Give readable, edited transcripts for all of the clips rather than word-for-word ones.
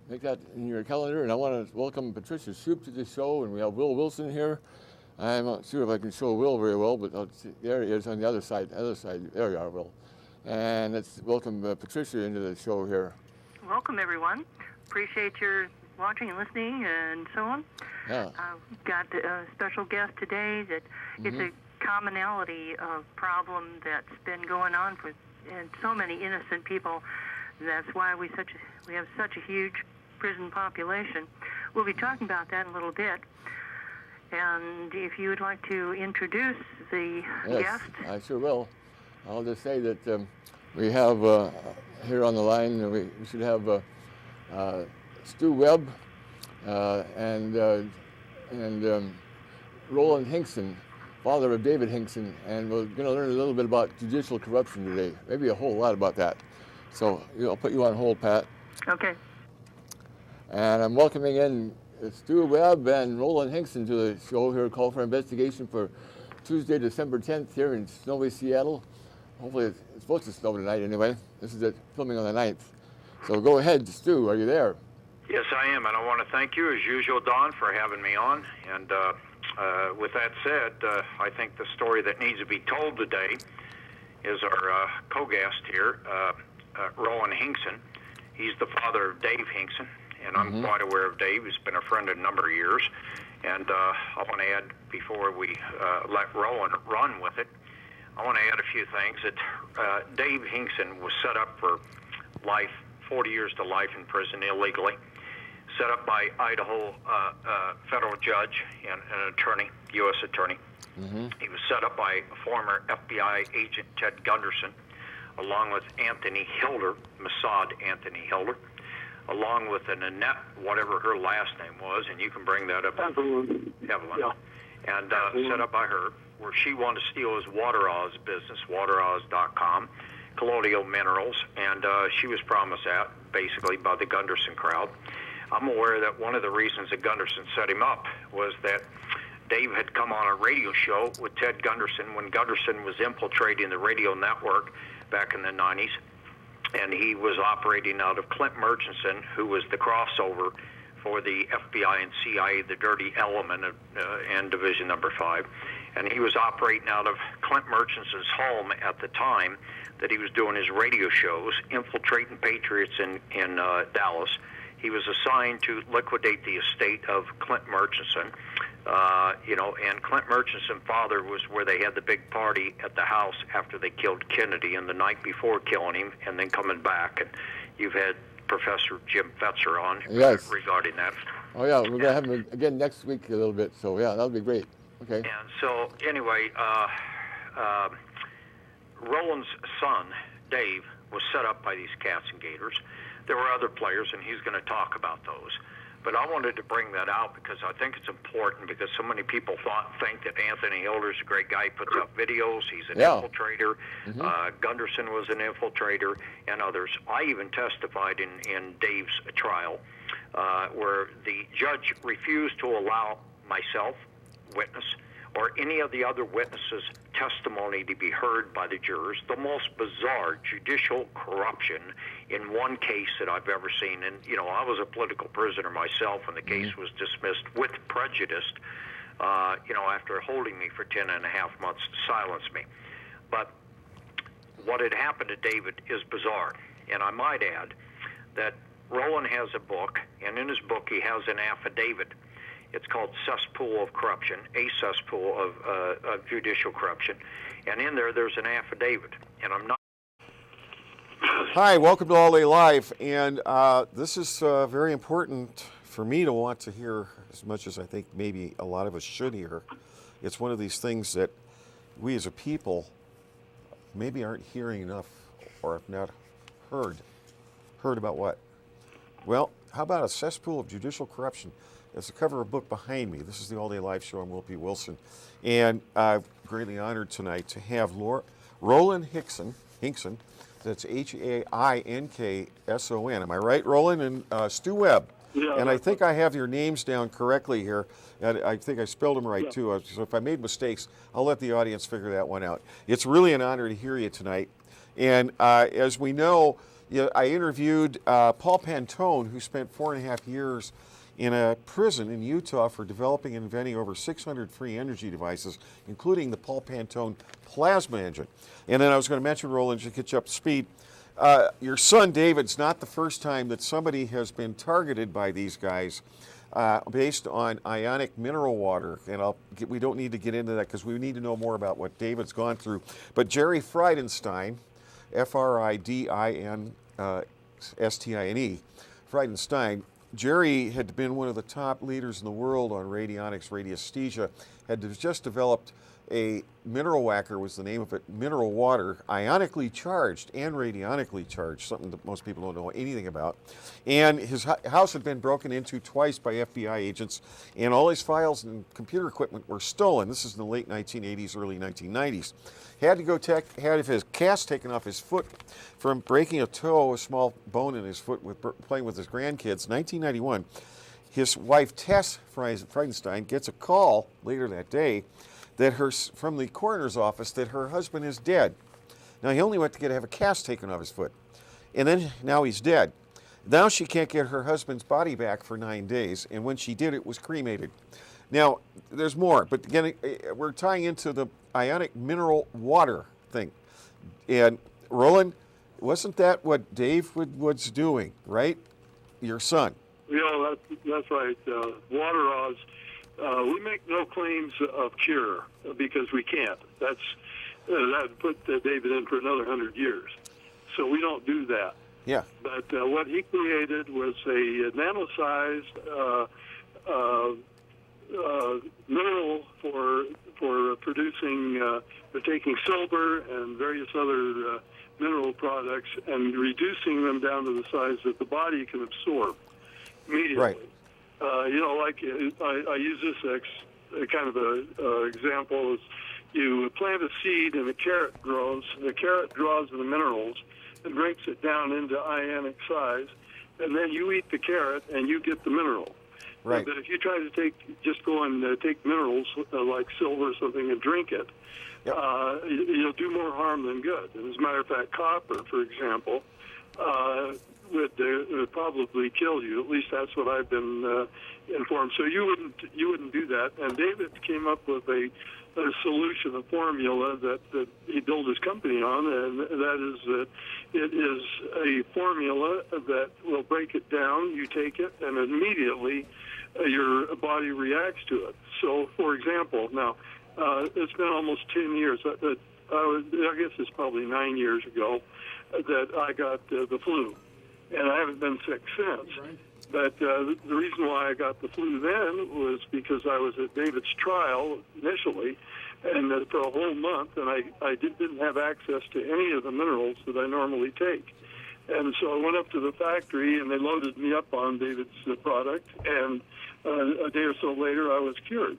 make that in your calendar. And I want to welcome Patricia Shoup to the show, and we have WillPWilson here. I'm not sure if I can show Will very well, but there he is on the other side. There you are, Will. And let's welcome Patricia into the show here. Welcome, everyone. Appreciate your watching and listening and so on. Yeah. We've got a special guest today that it's a commonality of problem that's been going on for and so many innocent people. That's why we have such a huge prison population. We'll be talking about that in a little bit. And if you would like to introduce the guest. I sure will. I'll just say that we have here on the line, we should have Stu Webb and Roland Hinkson, father of David Hinkson, and we're going to learn a little bit about judicial corruption today, maybe a whole lot about that. So I'll put you on hold, Pat. Okay. And I'm welcoming in Stu Webb and Roland Hinkson to the show here, Call for Investigation for Tuesday, December 10th here in snowy Seattle. Hopefully it's supposed to snow tonight anyway. This is filming on the 9th. So go ahead, Stu, are you there? Yes, I am, and I want to thank you, as usual, Don, for having me on. And with that said, I think the story that needs to be told today is our co-guest here, Roland Hinkson. He's the father of Dave Hinkson, and I'm quite aware of Dave. He's been a friend a number of years. And I want to add, before we let Roland run with it, I want to add a few things. That Dave Hinkson was set up for life, 40 years to life in prison illegally, set up by Idaho federal judge and an attorney, U.S. attorney. He was set up by former FBI agent Ted Gunderson, along with Anthony Hilder, Mossad Anthony Hilder, along with an Annette, whatever her last name was, and you can bring that up. Evelyn. Yeah. And set up by her, where she wanted to steal his Water Oz business, wateroz.com, colloidal minerals, and she was promised that, basically, by the Gunderson crowd. I'm aware that one of the reasons that Gunderson set him up was that Dave had come on a radio show with Ted Gunderson when Gunderson was infiltrating the radio network back in the 90s, and he was operating out of Clint Murchison, who was the crossover for the FBI and CIA, the dirty element of, and Division Number 5. And he was operating out of Clint Murchison's home at the time that he was doing his radio shows, infiltrating patriots in Dallas. He was assigned to liquidate the estate of Clint Murchison, and Clint Murchison's father was where they had the big party at the house after they killed Kennedy, and the night before killing him, and then coming back. And you've had Professor Jim Fetzer on regarding that. Oh, yeah, we're going to have him again next week a little bit, so yeah, that'll be great. Okay. And so, anyway, Roland's son, Dave, was set up by these cats and gators. There were other players, and he's going to talk about those. But I wanted to bring that out because I think it's important, because so many people think that Anthony Hilder's a great guy. He puts up videos. He's an infiltrator. Gunderson was an infiltrator, and others. I even testified in Dave's trial where the judge refused to allow myself, witness, or any of the other witnesses' testimony to be heard by the jurors. The most bizarre judicial corruption in one case that I've ever seen. And, I was a political prisoner myself, and the case was dismissed with prejudice, after holding me for 10 and a half months to silence me. But what had happened to David is bizarre. And I might add that Roland has a book, and in his book he has an affidavit. It's called Cesspool of Corruption, a cesspool of judicial corruption. And in there's an affidavit. And I'm not... Hi, welcome to AllDayLive. And this is very important for me to want to hear as much as I think maybe a lot of us should hear. It's one of these things that we as a people maybe aren't hearing enough, or have not heard. Heard about what? Well, how about a cesspool of judicial corruption? It's the cover of a book behind me. This is the WillPWilson show. I'm WillPWilson. And I'm greatly honored tonight to have Roland Hinkson. That's Hinkson. Am I right, Roland? And Stu Webb. Yeah, and I think I have your names down correctly here. And I think I spelled them right, too. So if I made mistakes, I'll let the audience figure that one out. It's really an honor to hear you tonight. And as we know, I interviewed Paul Pantone, who spent 4.5 years in a prison in Utah for developing and inventing over 600 free energy devices, including the Paul Pantone plasma engine. And then I was going to mention, Roland, to get you up to speed, your son David's not the first time that somebody has been targeted by these guys based on ionic mineral water. And we don't need to get into that because we need to know more about what David's gone through. But Jerry Friedenstein, Fridinstine, Friedenstein, Jerry had been one of the top leaders in the world on radionics, radiesthesia, had just developed a mineral whacker, was the name of it, mineral water, ionically charged and radionically charged, something that most people don't know anything about. And his house had been broken into twice by FBI agents, and all his files and computer equipment were stolen. This is in the late 1980s, early 1990s. Had to go had his cast taken off his foot from breaking a toe, a small bone in his foot, with playing with his grandkids. 1991, his wife Tess Friedenstein gets a call later that day that from the coroner's office that her husband is dead. Now, he only went to have a cast taken off his foot, and then now he's dead. Now she can't get her husband's body back for 9 days, and when she did, it was cremated. Now, there's more, but again, we're tying into the ionic mineral water thing. And Roland, wasn't that what Dave was doing, right? Your son. Yeah, that's right. Water odds. We make no claims of cure because we can't. That would put David in for another 100 years. So we don't do that. Yeah. But what he created was a nano-sized mineral for producing, for taking silver and various other mineral products and reducing them down to the size that the body can absorb immediately. Right. Like I use this kind of a example is you plant a seed and a carrot grows. The carrot draws the minerals and breaks it down into ionic size, and then you eat the carrot and you get the mineral. Right. But if you try to just go and take minerals like silver or something and drink it, yep, you'll do more harm than good. And as a matter of fact, copper, for example, would probably kill you. At least that's what I've been informed. So you wouldn't do that. And David came up with a solution, a formula that he built his company on, and that is that it is a formula that will break it down. You take it, and immediately your body reacts to it. So, for example, now it's been almost 10 years. I guess it's probably 9 years ago that I got the flu, and I haven't been sick since. Right. But the reason why I got the flu then was because I was at David's trial initially, and for a whole month, and I didn't have access to any of the minerals that I normally take. And so I went up to the factory, and they loaded me up on David's product, and a day or so later, I was cured.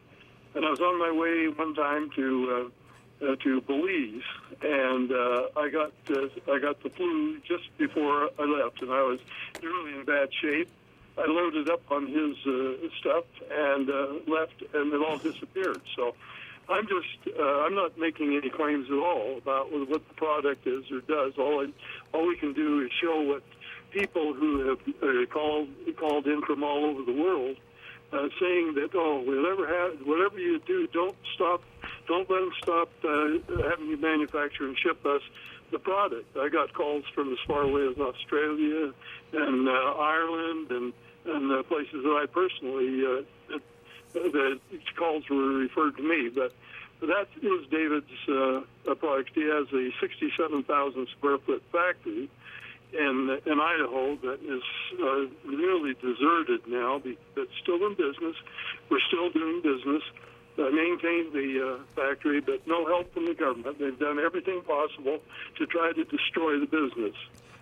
And I was on my way one time to Belize, and I got the flu just before I left, and I was really in bad shape. I loaded up on his stuff and left, and it all disappeared. So I'm not making any claims at all about what the product is or does. All we can do is show what people who have called in from all over the world, saying that whatever you do, don't let them stop having you manufacture and ship us the product. I got calls from as far away as Australia and Ireland and places that I personally the calls were referred to me, but that is David's product. He has a 67,000 square foot factory in Idaho that is nearly deserted now. It's still in business. We're still doing business. Maintain the factory, but no help from the government. They've done everything possible to try to destroy the business.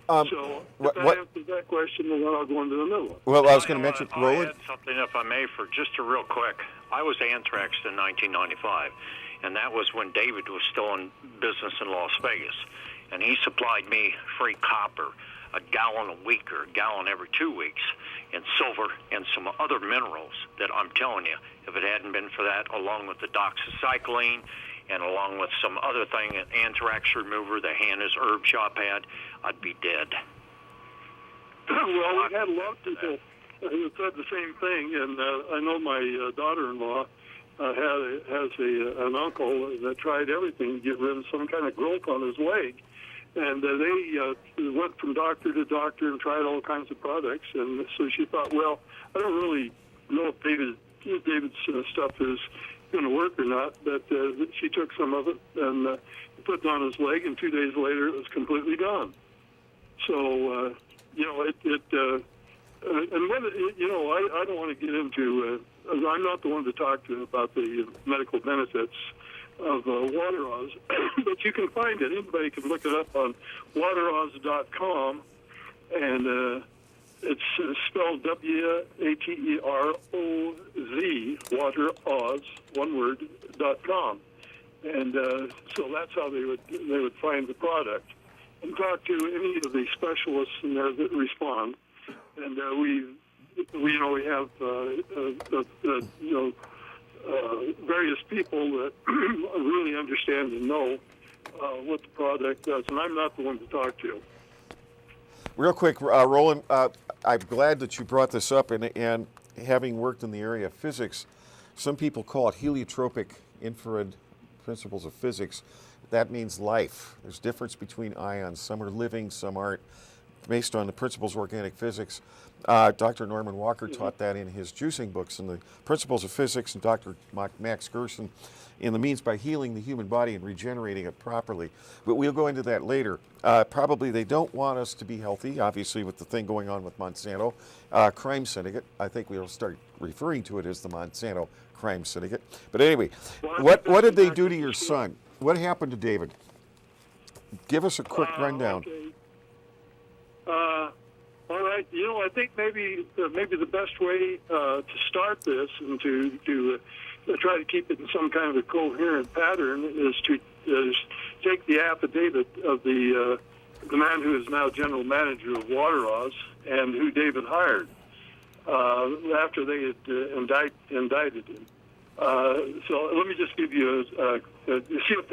So if that answers that question, then I'll go into another one. Well, I was going to mention, Roland. I'll add something, if I may, for just a real quick. I was anthraxed in 1995, and that was when David was still in business in Las Vegas. And he supplied me free copper, a gallon a week or a gallon every 2 weeks, and silver and some other minerals that I'm telling you, if it hadn't been for that, along with the doxycycline and along with some other thing, an anthrax remover the Hannah's herb shop had, I'd be dead. Well, we've had a lot of people who said the same thing, and I know my daughter-in-law has an uncle that tried everything to get rid of some kind of growth on his leg. And they went from doctor to doctor and tried all kinds of products. And so she thought, well, I don't really know if David's stuff is going to work or not. But she took some of it and put it on his leg, and 2 days later it was completely gone. So, and when, I don't want to get into, I'm not the one to talk to about the medical benefits of water Oz, but you can find it. Anybody can look it up on wateroz.com, and it's spelled WATEROZ, wateroz, one word, .com. And so that's how they would find the product and talk to any of the specialists in there that respond. And we have various people that really understand and know what the product does, and I'm not the one to talk to. Real quick, Roland, I'm glad that you brought this up, and having worked in the area of physics, some people call it heliotropic infrared principles of physics. That means life. There's difference between ions. Some are living, some aren't, based on the principles of organic physics. Dr. Norman Walker taught that in his juicing books, in the Principles of Physics, and Dr. Max Gerson in the means by healing the human body and regenerating it properly. But we'll go into that later. Probably they don't want us to be healthy, obviously, with the thing going on with Monsanto. Crime syndicate, I think we'll start referring to it as the Monsanto crime syndicate. But anyway, what did they do to your son? What happened to David? Give us a quick rundown. Okay. All right. I think maybe the best way to start this and to try to keep it in some kind of a coherent pattern is to take the affidavit of the man who is now general manager of Water Oz and who David hired after they had indicted him. So let me just give you see if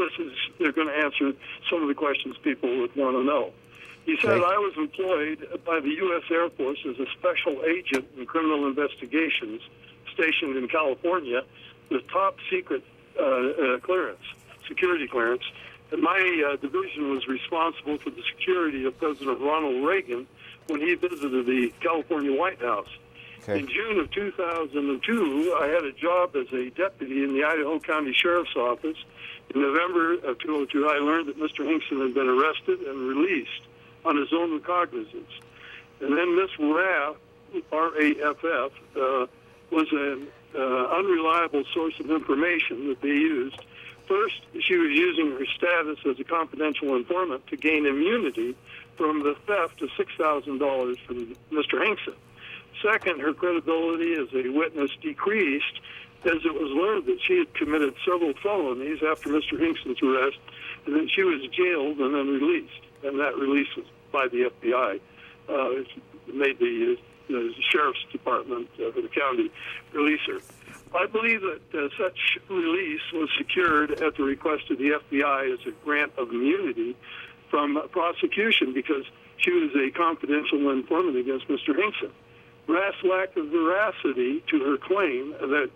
they're going to answer some of the questions people would want to know. He said, I was employed by the U.S. Air Force as a special agent in criminal investigations stationed in California with top secret security clearance. And my division was responsible for the security of President Ronald Reagan when he visited the California White House. Okay. In June of 2002, I had a job as a deputy in the Idaho County Sheriff's Office. In November of 2002, I learned that Mr. Hinkson had been arrested and released on his own recognizance. And then Miss Raff, R-A-F-F, was an unreliable source of information that they used. First, she was using her status as a confidential informant to gain immunity from the theft of $6,000 from Mr. Hinkson. Second, her credibility as a witness decreased as it was learned that she had committed several felonies after Mr. Hinkson's arrest, and then she was jailed and then released. And that release was by the FBI. It made the Sheriff's Department of the county release her. I believe that such release was secured at the request of the FBI as a grant of immunity from prosecution because she was a confidential informant against Mr. Hinkson. Raff's lack of veracity to her claim that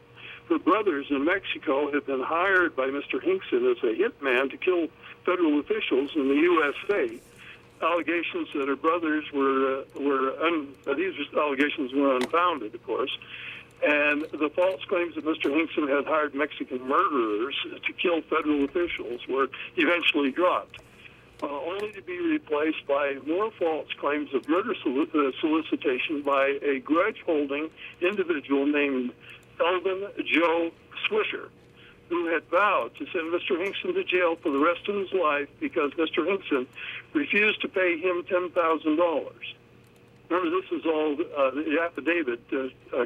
her brothers in Mexico had been hired by Mr. Hinkson as a hitman to kill federal officials in the USA. Allegations that her brothers these allegations were unfounded, of course, and the false claims that Mr. Hinkson had hired Mexican murderers to kill federal officials were eventually dropped, only to be replaced by more false claims of murder solicitation by a grudge-holding individual named Elvin Joe Swisher, who had vowed to send Mr. Hinkson to jail for the rest of his life because Mr. Hinkson refused to pay him $10,000. Remember, this is all the affidavit,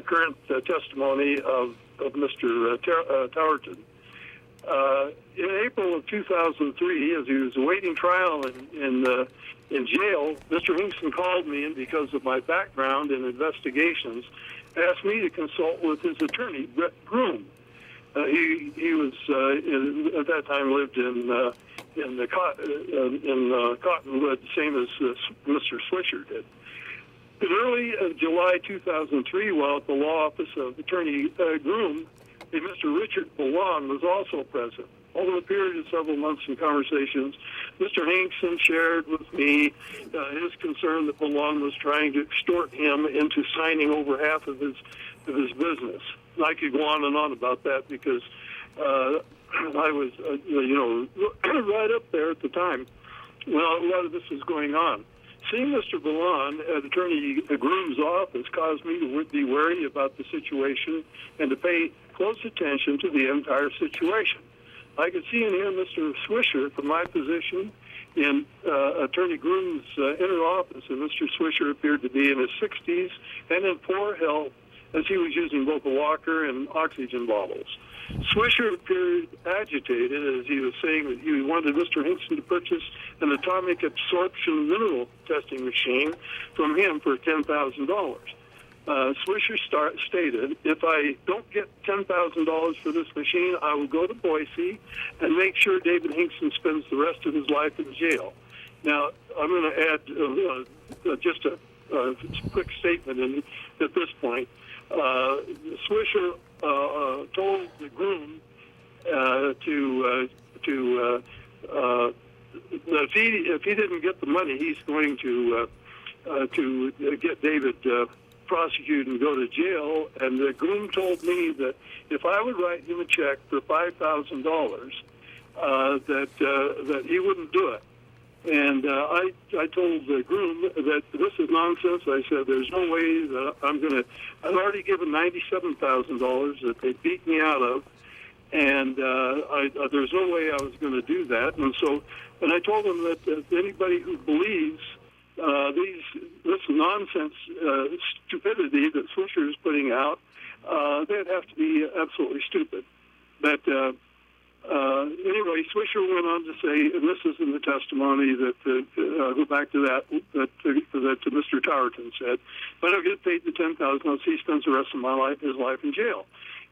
current testimony of Mr. Towerton. In April of 2003, as he was awaiting trial in jail, Mr. Hinkson called me, and because of my background in investigations, asked me to consult with his attorney, Brett Groom. He was at that time lived in Cottonwood, same as Mr. Swisher did. In early July 2003, while at the law office of Attorney Groom, a Mr. Richard Ballon was also present. Over a period of several months in conversations, Mr. Hinkson shared with me his concern that Ballon was trying to extort him into signing over half of his business. And I could go on and on about that because I was, right up there at the time. Well, a lot of this was going on. Seeing Mr. Ballon at Attorney Groom's office caused me to be wary about the situation and to pay close attention to the entire situation. I could see and hear Mr. Swisher from my position in Attorney Groom's inner office, and Mr. Swisher appeared to be in his 60s and in poor health as he was using both a walker and oxygen bottles. Swisher appeared agitated as he was saying that he wanted Mr. Hinkson to purchase an atomic absorption mineral testing machine from him for $10,000. Swisher stated, if I don't get $10,000 for this machine, I will go to Boise and make sure David Hinkson spends the rest of his life in jail. Now, I'm going to add just a quick statement at this point. Swisher told the groom that if he didn't get the money, he's going to get David prosecuted and go to jail. And the groom told me that if I would write him a check for $5,000, that he wouldn't do it. And I told the groom that this is nonsense. I said, there's no way that I've already given $97,000 that they beat me out of, and there's no way I was going to do that. And I told them that anybody who believes this nonsense stupidity that Swisher is putting out, they'd have to be absolutely stupid. But anyway, Swisher went on to say, and this is in the testimony that go back to that Mr. Towerton said, if I don't get paid the $10,000, he spends the rest of his life in jail.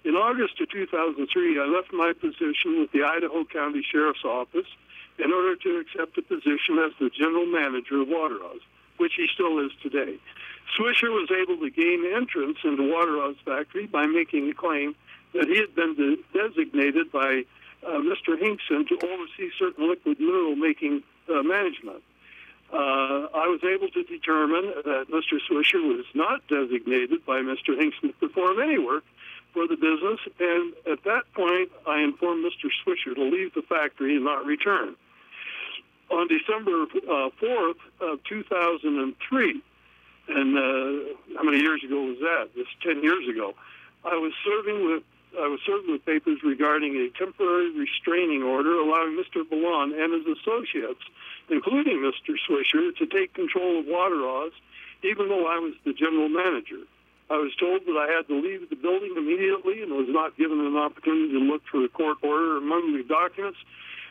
In August of 2003, I left my position with the Idaho County Sheriff's Office in order to accept a position as the general manager of Waterhouse, which he still is today. Swisher was able to gain entrance into Waterhouse Factory by making a claim that he had been designated by Mr. Hinkson to oversee certain liquid mineral making management. I was able to determine that Mr. Swisher was not designated by Mr. Hinkson to perform any work for the business, and at that point, I informed Mr. Swisher to leave the factory and not return. On December 4th of 2003, and how many years ago was that? Just 10 years ago. I was served with papers regarding a temporary restraining order allowing Mr. Ballon and his associates, including Mr. Swisher, to take control of Waterhouse, even though I was the general manager. I was told that I had to leave the building immediately and was not given an opportunity to look for the court order or monthly documents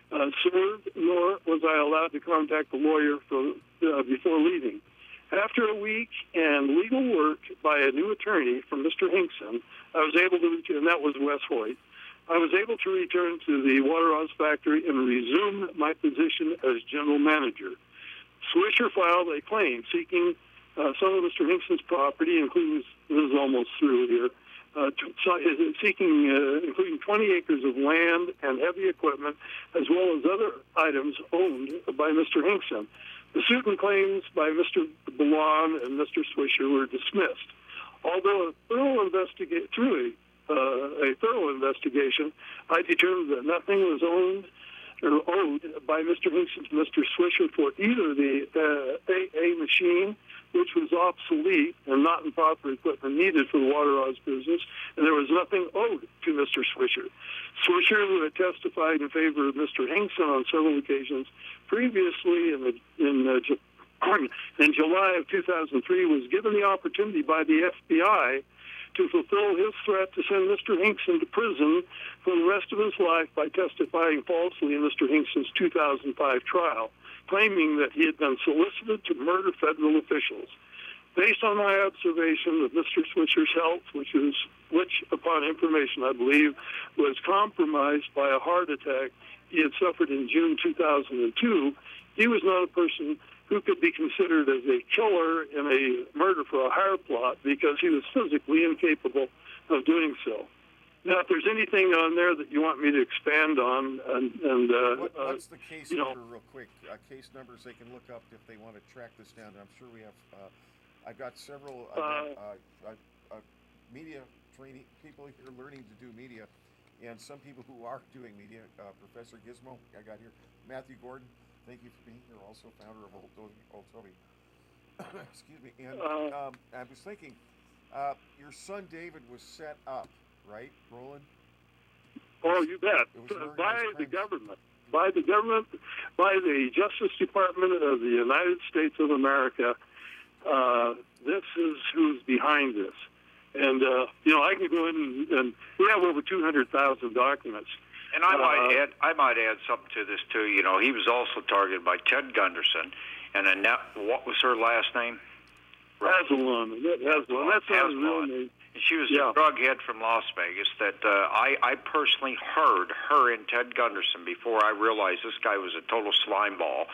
served, nor was I allowed to contact the lawyer before leaving. After a week and legal work by a new attorney from Mr. Hinkson, I was able to return, and that was Wes Hoyt. I was able to return to the Waterhouse factory and resume my position as general manager. Swisher filed a claim seeking some of Mr. Hinkson's property, including, this is almost through here, including 20 acres of land and heavy equipment, as well as other items owned by Mr. Hinkson. The suit and claims by Mr. Ballon and Mr. Swisher were dismissed. Although through a thorough investigation, I determined that nothing was owned or owed by Mr. Hinkson to Mr. Swisher for either the AA machine, which was obsolete and not in proper equipment needed for the Waterhouse business, and there was nothing owed to Mr. Swisher. Swisher, who had testified in favor of Mr. Hinkson on several occasions previously in July of 2003, was given the opportunity by the FBI to fulfill his threat to send Mr. Hinkson to prison for the rest of his life by testifying falsely in Mr. Hinkson's 2005 trial, claiming that he had been solicited to murder federal officials. Based on my observation of Mr. Swisher's health, which upon information I believe was compromised by a heart attack he had suffered in June 2002, he was not a person who could be considered as a killer in a murder for a hire plot because he was physically incapable of doing so. Now, if there's anything on there that you want me to expand on, what's the case you know, number, real quick? Case numbers they can look up if they want to track this down. I'm sure we have. I've got several media training people here learning to do media, and some people who are doing media. Professor Gizmo, I got here. Matthew Gordon, thank you for being here. Also founder of Old Toby. Excuse me. And I was thinking, your son David was set up, right, Roland? Oh, you bet. By the government, by the Justice Department of the United States of America. This is who's behind this. And, I can go in and we have over 200,000 documents. And I might add something to this, too. You know, he was also targeted by Ted Gunderson. And Annette, what was her last name? Haslam. That's not his real name. And she was a drug head from Las Vegas that I personally heard her and Ted Gunderson before I realized this guy was a total slime ball.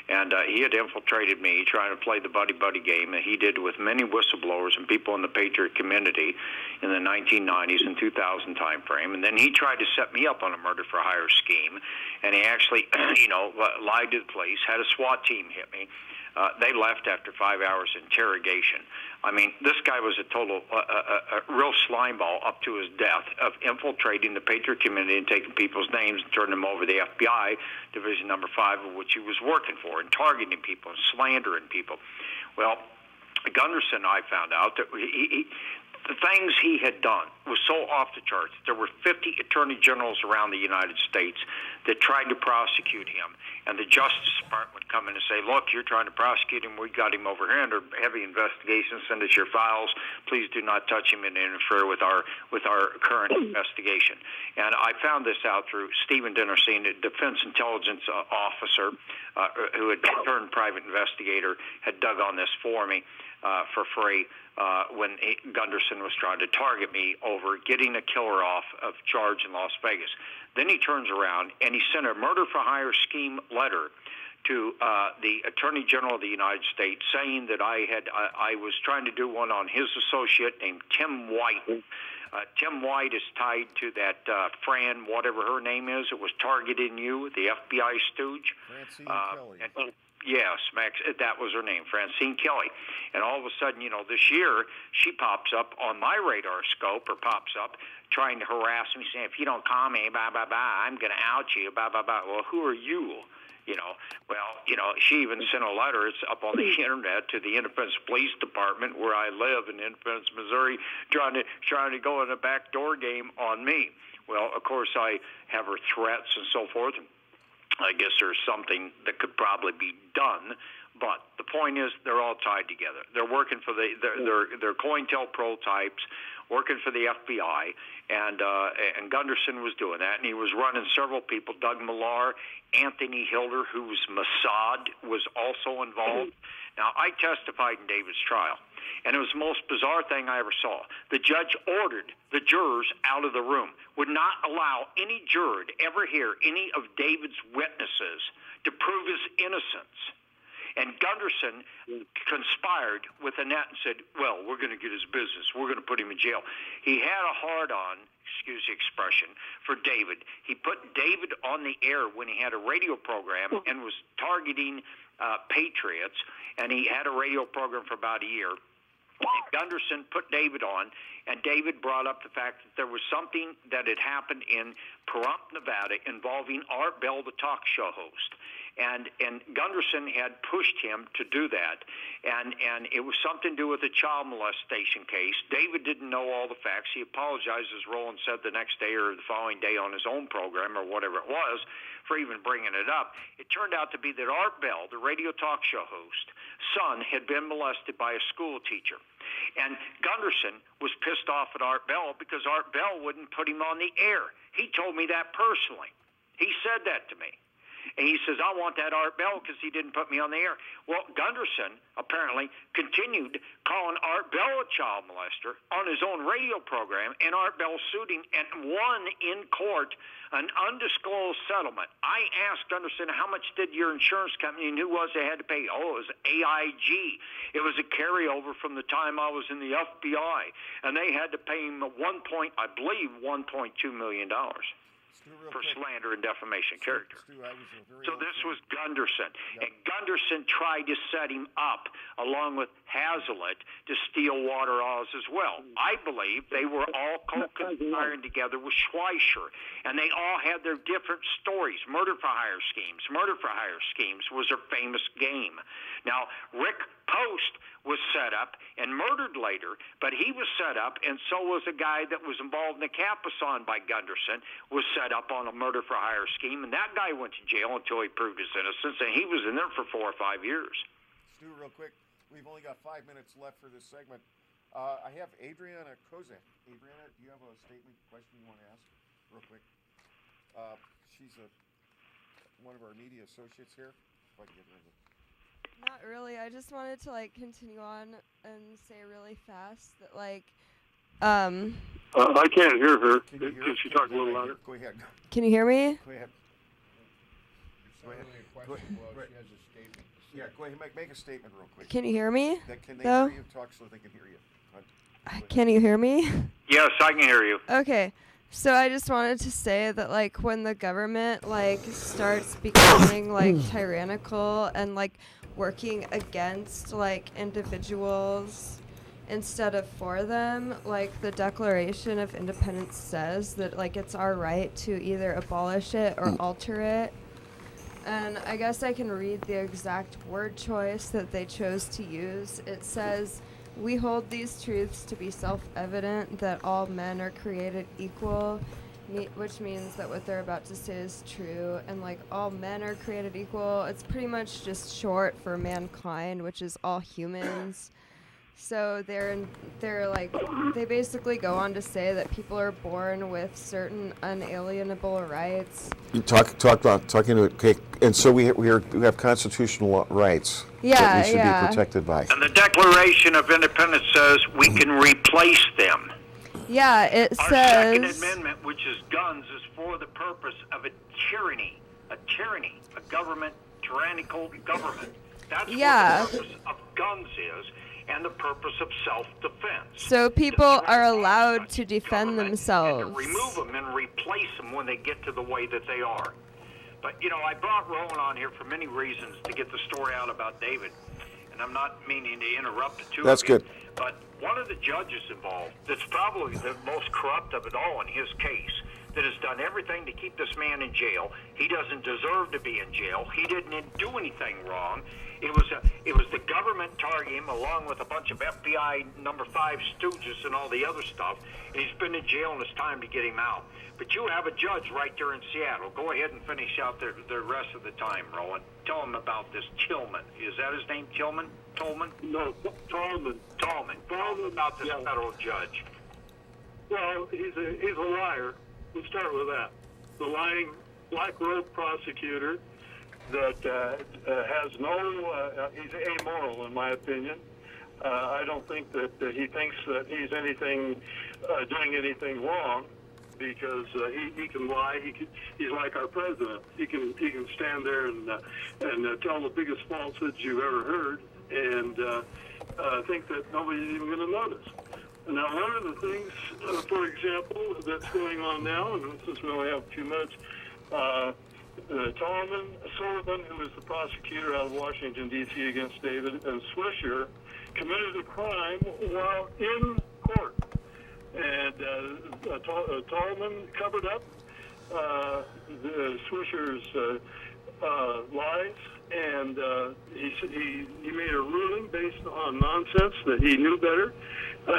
And he had infiltrated me, trying to play the buddy-buddy game that he did with many whistleblowers and people in the Patriot community in the 1990s and 2000 time frame. And then he tried to set me up on a murder-for-hire scheme. And he actually, lied to the police, had a SWAT team hit me. They left after 5 hours interrogation. I mean, this guy was a total, a real slime ball up to his death of infiltrating the Patriot community and taking people's names and turning them over to the FBI, Division Number 5, of which he was working for, and targeting people and slandering people. Well, Gunderson, I found out that the things he had done was so off the charts. There were 50 attorney generals around the United States that tried to prosecute him, and the Justice Department would come in and say, look, you're trying to prosecute him. We got him over here under heavy investigation. Send us your files. Please do not touch him and interfere with our current investigation. And I found this out through Stephen Dinnerstein, a defense intelligence officer who had turned private investigator, had dug on this for me for free. When Gunderson was trying to target me over getting a killer off of charge in Las Vegas. Then he turns around and he sent a murder-for-hire scheme letter to the Attorney General of the United States saying that I was trying to do one on his associate named Tim White. Tim White is tied to that Fran, whatever her name is, that was targeting you, the FBI stooge. Francine Kelly. Yes, Max, that was her name, Francine Kelly. And all of a sudden, this year, she pops up on my radar scope, or pops up, trying to harass me, saying, if you don't call me, blah, blah, blah, I'm going to out you, blah, blah, blah. Well, who are you? She even sent a letter, it's up on the internet, to the Independence Police Department where I live in Independence, Missouri, trying to go in a backdoor game on me. Well, of course, I have her threats and so forth. I guess there's something that could probably be done, but the point is they're all tied together. They're working for they're COINTELPRO types, working for the FBI, and Gunderson was doing that, and he was running several people. Doug Millar, Anthony Hilder, who's Mossad, was also involved. Now, I testified in David's trial, and it was the most bizarre thing I ever saw. The judge ordered the jurors out of the room, would not allow any juror to ever hear any of David's witnesses to prove his innocence. And Gunderson conspired with Annette and said, well, we're going to get his business. We're going to put him in jail. He had a hard-on, excuse the expression, for David. He put David on the air when he had a radio program and was targeting patriots, and he had a radio program for about a year. And Gunderson put David on, and David brought up the fact that there was something that had happened in Pahrump, Nevada, involving Art Bell, the talk show host. And Gunderson had pushed him to do that, and it was something to do with a child molestation case. David didn't know all the facts. He apologized, as Roland said, the next day or the following day on his own program or whatever it was, for even bringing it up. It turned out to be that Art Bell, the radio talk show host, son, had been molested by a school teacher. And Gunderson was pissed off at Art Bell because Art Bell wouldn't put him on the air. He told me that personally. He said that to me. And he says, I want that Art Bell because he didn't put me on the air. Well, Gunderson apparently continued calling Art Bell a child molester on his own radio program, and Art Bell sued him and won in court an undisclosed settlement. I asked Gunderson, how much did your insurance company, and who was they had to pay? Oh, it was AIG. It was a carryover from the time I was in the FBI, and they had to pay him $1.2 million. For slander and defamation of character. So this was Gunderson. Yep. And Gunderson tried to set him up, along with Hazlitt, to steal Water Oz as well. I believe they were all co-conspiring together with Schweischer, and they all had their different stories. Murder for hire schemes. Murder for hire schemes was their famous game. Now, Rick Post was set up and murdered later, but he was set up, and so was a guy that was involved in the Capason by Gunderson, was set up on a murder for hire scheme, and that guy went to jail until he proved his innocence, and he was in there for 4 or 5 years. Stu, real quick, we've only got 5 minutes left for this segment. I have Adriana Kozak. Adriana, do you have a statement, question you want to ask, real quick? She's one of our media associates here. If I can get her in. Not really. I just wanted to continue on and say really fast that I can't hear her. Can she talk a little louder? Go ahead. Can you hear me? Go ahead. Go ahead. She has a statement. Yeah, go ahead. Make a statement real quick. Can you hear me? Can they though? hear you? Talk so they can hear you. Can you hear me? Yes, I can hear you. Okay. So I just wanted to say that when the government starts becoming tyrannical and working against individuals instead of for them, the Declaration of Independence says that it's our right to either abolish it or alter it. And I guess I can read the exact word choice that they chose to use. It says, "We hold these truths to be self-evident that all men are created equal," which means that what they're about to say is true. And all men are created equal, it's pretty much just short for mankind, which is all humans. So they basically go on to say that people are born with certain unalienable rights. You talking to it, okay? And so we have constitutional rights that we should be protected by. And the Declaration of Independence says we can replace them. Yeah, it Our says. Second Amendment, which is guns, is for the purpose of a tyranny, a government, tyrannical government. That's what the purpose of guns is, and the purpose of self-defense. So people are allowed to defend themselves. And to remove them and replace them when they get to the way that they are. But, I brought Roland on here for many reasons to get the story out about David. And I'm not meaning to interrupt the two That's of you. good. But one of the judges involved that's probably the most corrupt of it all in his case, that has done everything to keep this man in jail. He doesn't deserve to be in jail. He didn't do anything wrong. It was the government targeting him along with a bunch of FBI number 5 stooges and all the other stuff. And he's been in jail and it's time to get him out. But you have a judge right there in Seattle. Go ahead and finish out the rest of the time, Roland. Tell him about this Tillman. Is that his name, Tillman? Tolman? No, Tallman. Tell him about this federal judge. Well, he's a liar. Let's start with that. The lying black robe prosecutor that has he's amoral in my opinion. I don't think that he thinks that he's doing anything wrong, because he can lie. He's like our president. He can stand there and tell the biggest falsehoods you've ever heard, and think that nobody's even going to notice. Now, one of the things, for example, that's going on now, and since we only have a few minutes, Sullivan, who is the prosecutor out of Washington, D.C. against David, and Swisher committed a crime while in court. And Tallman covered up Swisher's lies, and he made a ruling based on nonsense that he knew better.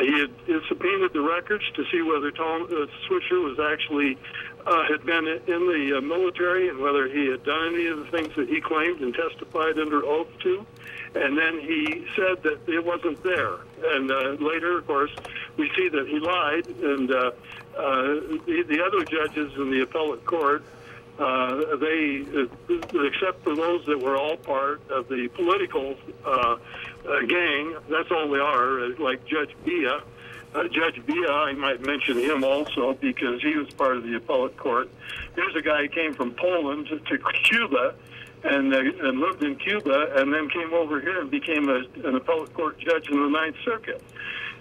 He had subpoenaed the records to see whether Swisher was actually had been in the military and whether he had done any of the things that he claimed and testified under oath to. And then he said that it wasn't there. And later, of course, we see that he lied. And the other judges in the appellate court They, except for those that were all part of the political gang, that's all they are, like Judge Bia. Judge Bia, I might mention him also because he was part of the appellate court. Here's a guy who came from Poland to Cuba and lived in Cuba and then came over here and became an appellate court judge in the Ninth Circuit.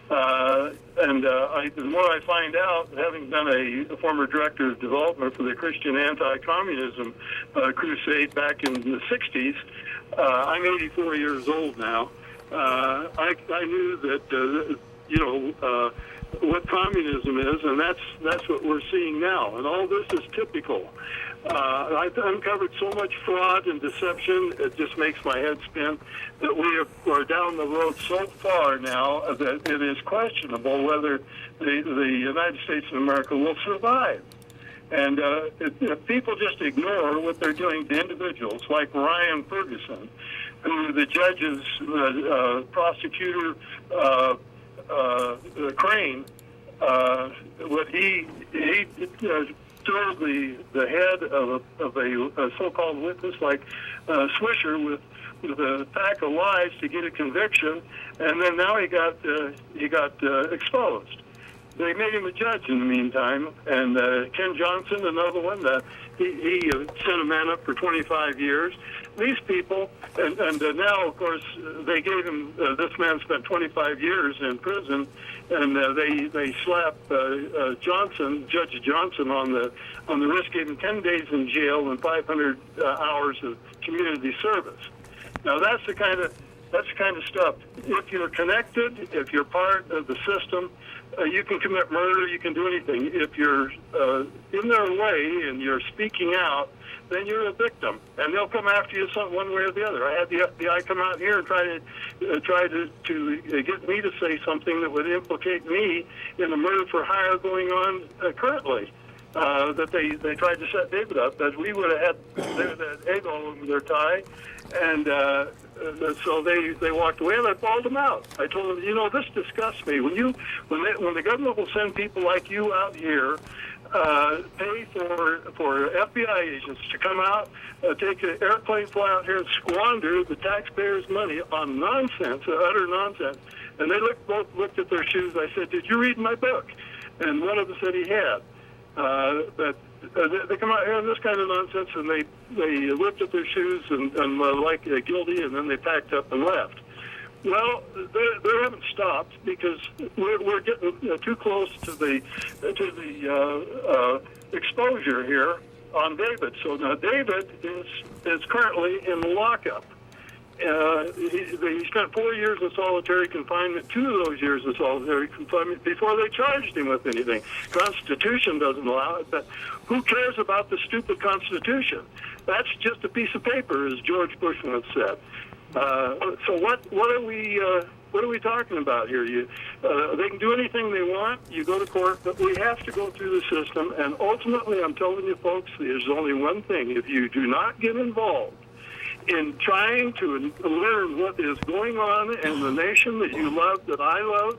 The more I find out, having been a former director of development for the Christian anti-communism crusade back in the 60s, I'm 84 years old now. I knew that, what communism is, and that's what we're seeing now. And all this is typical. I've uncovered so much fraud and deception, it just makes my head spin, that we are down the road so far now that it is questionable whether the United States of America will survive. And if people just ignore what they're doing to individuals like Ryan Ferguson, who the judge's prosecutor, Crane, what he throws the head of a so-called witness like Swisher with a pack of lies to get a conviction, and then now he got exposed. They made him a judge in the meantime, and Ken Johnson, another one, he sent a man up for 25 years. These people, and now, of course, they gave him, this man spent 25 years in prison, and they slapped Judge Johnson on the wrist, gave him 10 days in jail and 500 hours of community service. Now, that's the kind of stuff. If you're connected, if you're part of the system, you can commit murder, you can do anything. If you're in their way and you're speaking out, then you're a victim, and they'll come after you one way or the other. I had the FBI come out here and try to get me to say something that would implicate me in a murder for hire going on currently. That they tried to set David up, that we would have had that egg all over their tie, and so they walked away, and I bawled them out. I told them, this disgusts me. When the government will send people like you out here, pay for FBI agents to come out, take an airplane, fly out here and squander the taxpayers' money on nonsense, utter nonsense. And they both looked at their shoes. I said, "Did you read my book?" And one of them said he had. But they come out here on this kind of nonsense, and they looked at their shoes and like guilty, and then they packed up and left. Well, they haven't stopped because we're getting too close to the exposure here on David. So now David is currently in the lockup. He spent 4 years in solitary confinement, 2 of those years in solitary confinement, before they charged him with anything. Constitution doesn't allow it, but who cares about the stupid Constitution? That's just a piece of paper, as George Bush once said. So what are we talking about here? They can do anything they want. You go to court, but we have to go through the system. And ultimately, I'm telling you folks, there's only one thing. If you do not get involved in trying to learn what is going on in the nation that you love, that I love,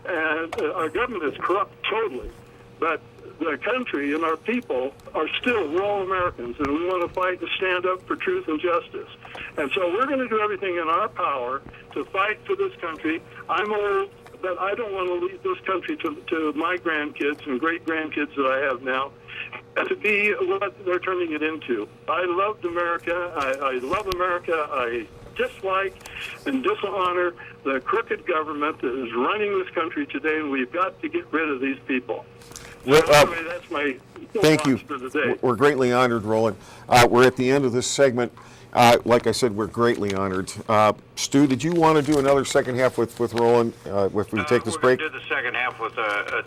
and our government is corrupt totally, but the country and our people are still, we're all Americans, and we want to fight to stand up for truth and justice. And so we're going to do everything in our power to fight for this country. I'm old, but I don't want to leave this country to my grandkids and great-grandkids that I have now to be what they're turning it into. I loved America. I love America. I dislike and dishonor the crooked government that is running this country today, and we've got to get rid of these people. Well, anyway, that's my thank you. for the day. We're greatly honored, Roland. We're at the end of this segment. Like I said, we're greatly honored. Stu, did you want to do another second half with Roland if we take this break? We're going to do the second half with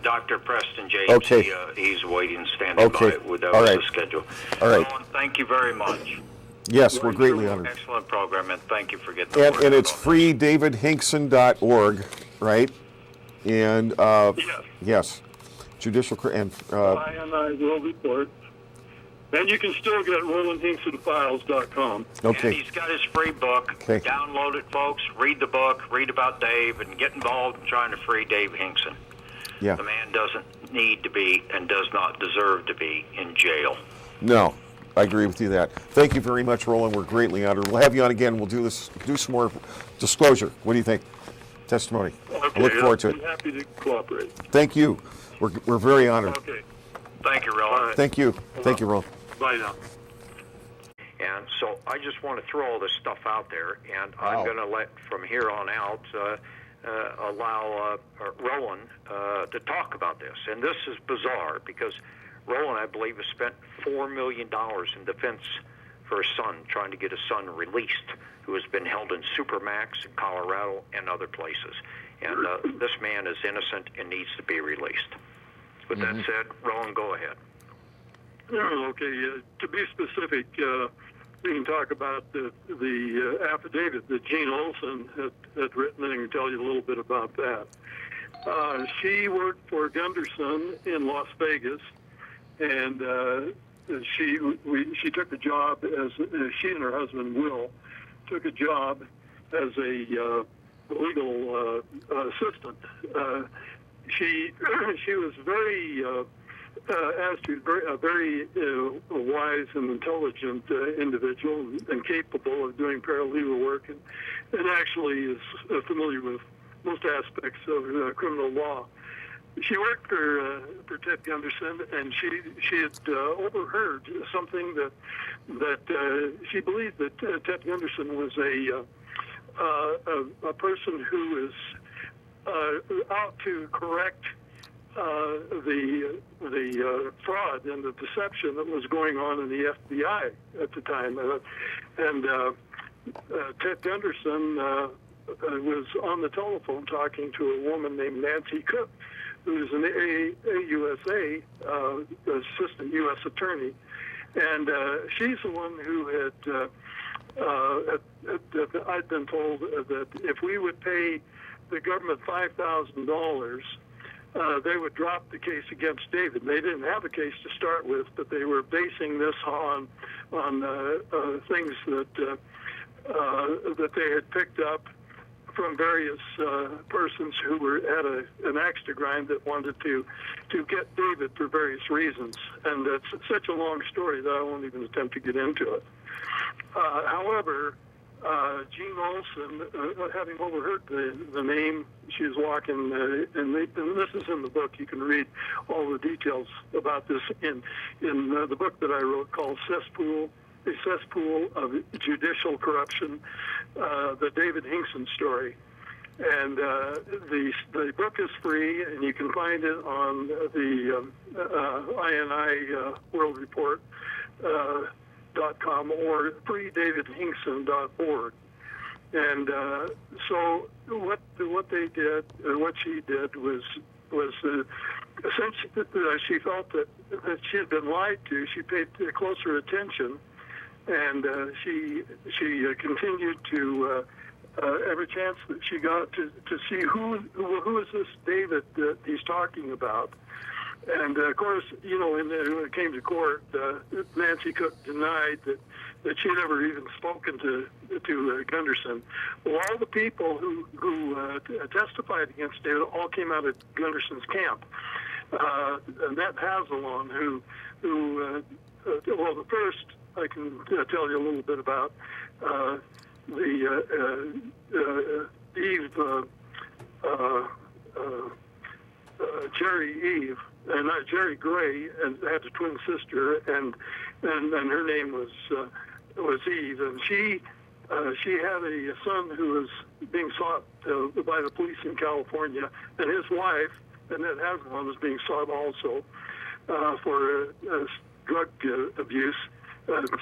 Dr. Preston James. Okay. He's waiting, standing by with All right. the schedule. All right. Roland, thank you very much. Yes, we're greatly honored. Excellent program, and thank you for getting the word And it's out on freedavidhinkson.org, right? And Yes. yes, Judicial and I will report. And you can still get RolandHinksonFiles.com. okay. And he's got his free book. Okay. Download it, folks. Read the book. Read about Dave, and get involved in trying to free Dave Hinkson. Yeah. The man doesn't need to be and does not deserve to be in jail. No, I agree with you that. Thank you very much, Roland. We're greatly honored. We'll have you on again. We'll do some more disclosure. What do you think? Testimony. Okay, I look forward to I'll be it. happy to cooperate. Thank you. We're very honored. Okay, Thank you, Roland. Thank you. Thank you, Roland. bye now. And so I just want to throw all this stuff out there, and Wow. I'm going to let, from here on out, allow Roland to talk about this. And this is bizarre because Roland, I believe, has spent $4 million in defense for his son, trying to get his son released, who has been held in Supermax in Colorado and other places. And this man is innocent and needs to be released. With that said, Roland, go ahead. Okay, to be specific, we can talk about the affidavit that Jean Olson had written, and I can tell you a little bit about that. She worked for Gunderson in Las Vegas, and she took a job as she and her husband Will took a job as a legal assistant. She was very a very wise and intelligent individual and capable of doing paralegal work, and actually is familiar with most aspects of criminal law. She worked for Ted Gunderson, and she had overheard something that she believed that Ted Gunderson was a person who is out to correct the fraud and the deception that was going on in the FBI at the time. Ted Gunderson was on the telephone talking to a woman named Nancy Cook, who's an AUSA, assistant U.S. attorney. And she's the one who I'd been told that if we would pay the government $5,000, they would drop the case against David. They didn't have a case to start with, but they were basing this on things that they had picked up from various persons who were at an axe to grind that wanted to get David for various reasons. And it's such a long story that I won't even attempt to get into it. However, Jean Olson, having overheard the name, she was walking, and this is in the book. You can read all the details about this in the book that I wrote called Cesspool, a Cesspool of Judicial Corruption, the David Hinkson story. And the book is free, and you can find it on the INI World Report. .com or freedavidhinkson.org. And so what they did, what she did was essentially she felt that she had been lied to. She paid closer attention, and she continued to every chance that she got to see who is this David that he's talking about. And of course, when it came to court, Nancy Cook denied that she had ever even spoken to Gunderson. Well, all the people who testified against David all came out of Gunderson's camp. Annette Hazelon, who the first I can tell you a little bit about Jerry Gray, and had a twin sister, and her name was Eve, and she had a son who was being sought by the police in California, and his wife, Annette Hazelon, was being sought also for drug abuse,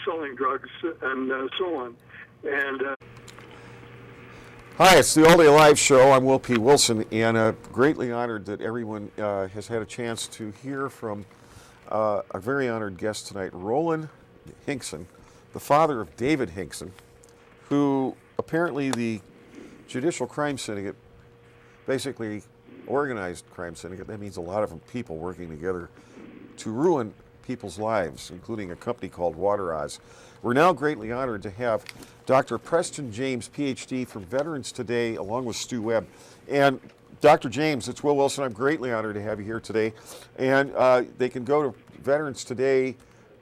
selling drugs, and so on. And Hi, it's the AllDayLive show. I'm WillPWilson, and greatly honored that everyone has had a chance to hear from a very honored guest tonight, Roland Hinkson, the father of David Hinkson, who apparently the Judicial Crime Syndicate, basically organized crime syndicate, that means a lot of people working together to ruin people's lives, including a company called Water Oz. We're now greatly honored to have Dr. Preston James, Ph.D. from Veterans Today, along with Stu Webb. And Dr. James, it's Will Wilson. I'm greatly honored to have you here today. And they can go to Veterans Today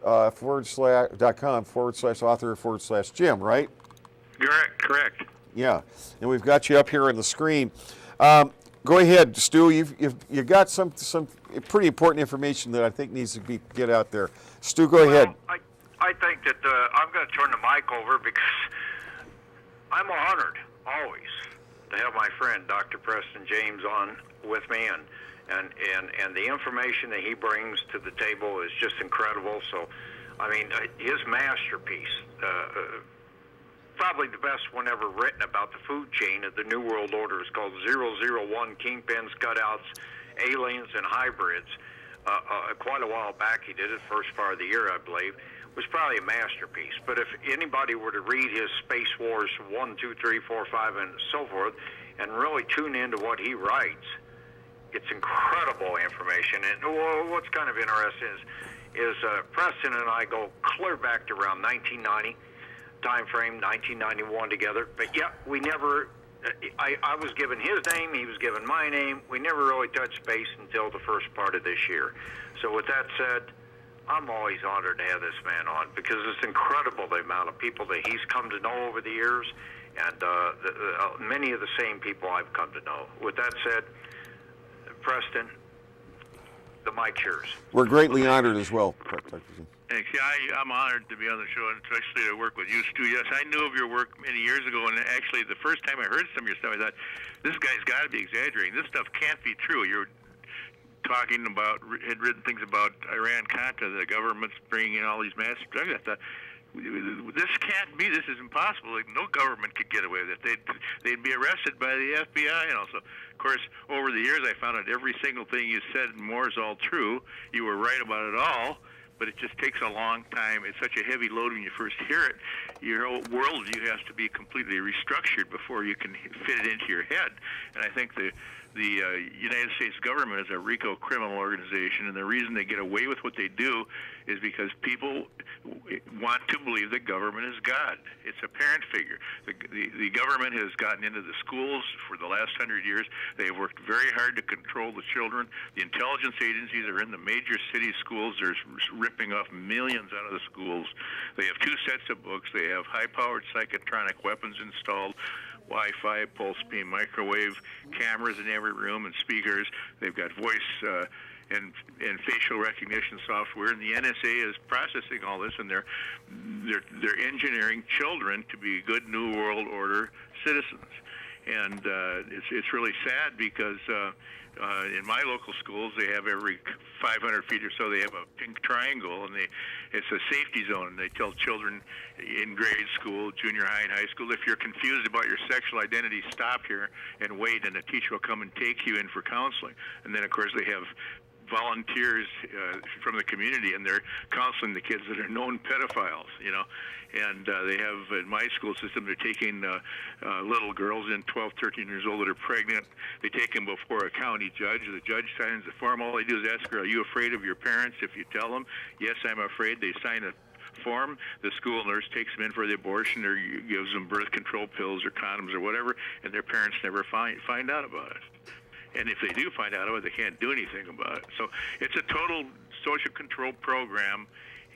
.com/author/Jim, right? Correct. Yeah, and we've got you up here on the screen. Go ahead, Stu. You've got some pretty important information that I think needs to get out there. Stu, go ahead. I think that I'm going to turn the mic over because I'm honored always to have my friend Dr. Preston James on with me, and the information that he brings to the table is just incredible. So, I mean, his masterpiece. Probably the best one ever written about the food chain of the New World Order is called 001, Kingpins, Cutouts, Aliens, and Hybrids. Quite a while back he did it, first part of the year, I believe. It was probably a masterpiece. But if anybody were to read his Space Wars 1, 2, 3, 4, 5, and so forth, and really tune into what he writes, it's incredible information. And what's kind of interesting is Preston and I go clear back to around 1990. Time frame 1991 together, but yeah, we never. I was given his name, he was given my name. We never really touched base until the first part of this year. So with that said, I'm always honored to have this man on because it's incredible the amount of people that he's come to know over the years, and many of the same people I've come to know. With that said, Preston, the mic's yours. We're greatly honored as well. Thanks. Yeah, I'm honored to be on the show, and especially to work with you, Stu. Yes, I knew of your work many years ago, and actually the first time I heard some of your stuff, I thought, this guy's got to be exaggerating. This stuff can't be true. You're talking about, had written things about Iran-Contra, the government's bringing in all these mass drugs. I thought, this can't be, this is impossible. Like, no government could get away with it. They'd be arrested by the FBI, and also, of course, over the years, I found out every single thing you said and more is all true. You were right about it all. But it just takes a long time. It's such a heavy load when you first hear it. Your whole worldview has to be completely restructured before you can fit it into your head. And I think the United States government is a RICO criminal organization, and the reason they get away with what they do is because people want to believe that government is God. It's a parent figure. The government has gotten into the schools for the last 100 years. They have worked very hard to control the children. The intelligence agencies are in the major city schools. They're ripping off millions out of the schools. They have 2 sets of books. They have high-powered psychotronic weapons installed, Wi-Fi, pulse beam, microwave, cameras in every room, and speakers. They've got voice and facial recognition software, and the NSA is processing all this, and they're engineering children to be good New World Order citizens. And it's really sad because in my local schools, they have every 500 feet or so, they have a pink triangle, and it's a safety zone. And they tell children in grade school, junior high, and high school, if you're confused about your sexual identity, stop here and wait, and a teacher will come and take you in for counseling. And then, of course, they have volunteers from the community, and they're counseling the kids that are known pedophiles, you know. And they have, in my school system, they're taking little girls in 12, 13 years old that are pregnant. They take them before a county judge. The judge signs the form. All they do is ask her, are you afraid of your parents? If you tell them, yes, I'm afraid, they sign a form. The school nurse takes them in for the abortion or gives them birth control pills or condoms or whatever, and their parents never find out about it. And if they do find out about it, they can't do anything about it. So it's a total social control program.